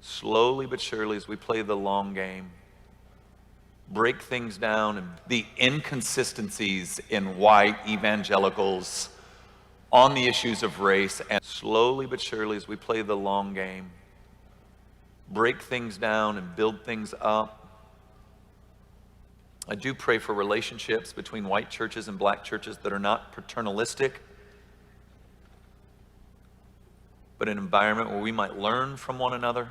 slowly but surely, as we play the long game, break things down and the inconsistencies in white evangelicals on the issues of race, and slowly but surely, as we play the long game, break things down and build things up. I do pray for relationships between white churches and black churches that are not paternalistic, but an environment where we might learn from one another.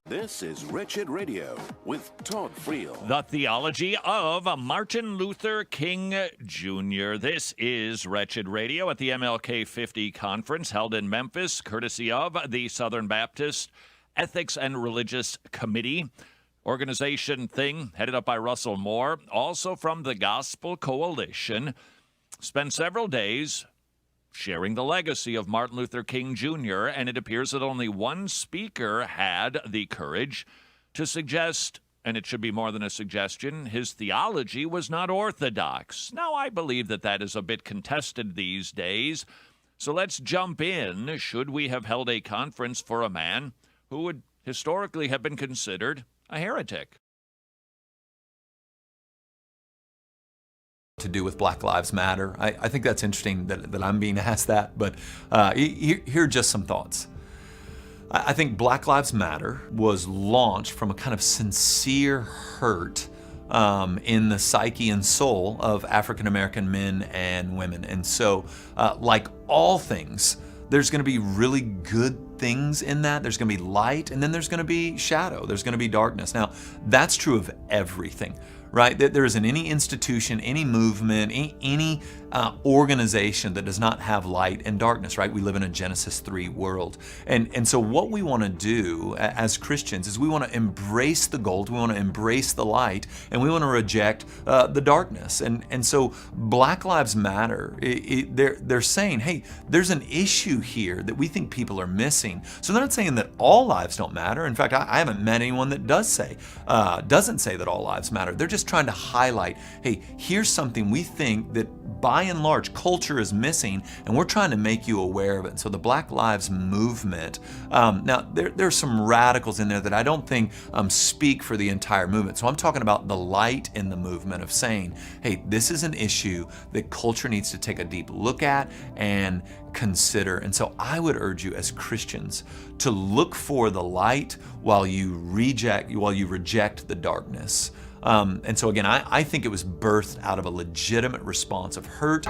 This is Wretched Radio with Todd Friel. The theology of Martin Luther King Jr. This is Wretched Radio at the MLK 50 conference held in Memphis, courtesy of the Southern Baptist Ethics and Religious Committee. Organization thing headed up by Russell Moore, also from the Gospel Coalition. Spent several days sharing the legacy of Martin Luther King Jr., and it appears that only one speaker had the courage to suggest, and it should be more than a suggestion, his theology was not orthodox. Now, I believe that that is a bit contested these days, so let's jump in. Should we have held a conference for a man who would historically have been considered a heretic? To do with Black Lives Matter. I think that's interesting that I'm being asked that, but here are just some thoughts. I think Black Lives Matter was launched from a kind of sincere hurt in the psyche and soul of African American men and women. And so, like all things, there's going to be really good things in that. There's going to be light, and then there's going to be shadow. There's going to be darkness. Now, that's true of everything, right? That there isn't any institution, any movement, any organization that does not have light and darkness, right? We live in a Genesis 3 world. And so what we want to do as Christians is we want to embrace the gold, we want to embrace the light, and we want to reject the darkness. And so Black Lives Matter, they're saying, hey, there's an issue here that we think people are missing. So they're not saying that all lives don't matter. In fact, I haven't met anyone that doesn't say that all lives matter. They're just trying to highlight, hey, here's something we think that by and large culture is missing, and we're trying to make you aware of it. So the Black Lives Movement, now there's some radicals in there that I don't think speak for the entire movement. So I'm talking about the light in the movement of saying, hey, this is an issue that culture needs to take a deep look at and consider. And so I would urge you as Christians to look for the light while you reject the darkness. And so again, I think it was birthed out of a legitimate response of hurt.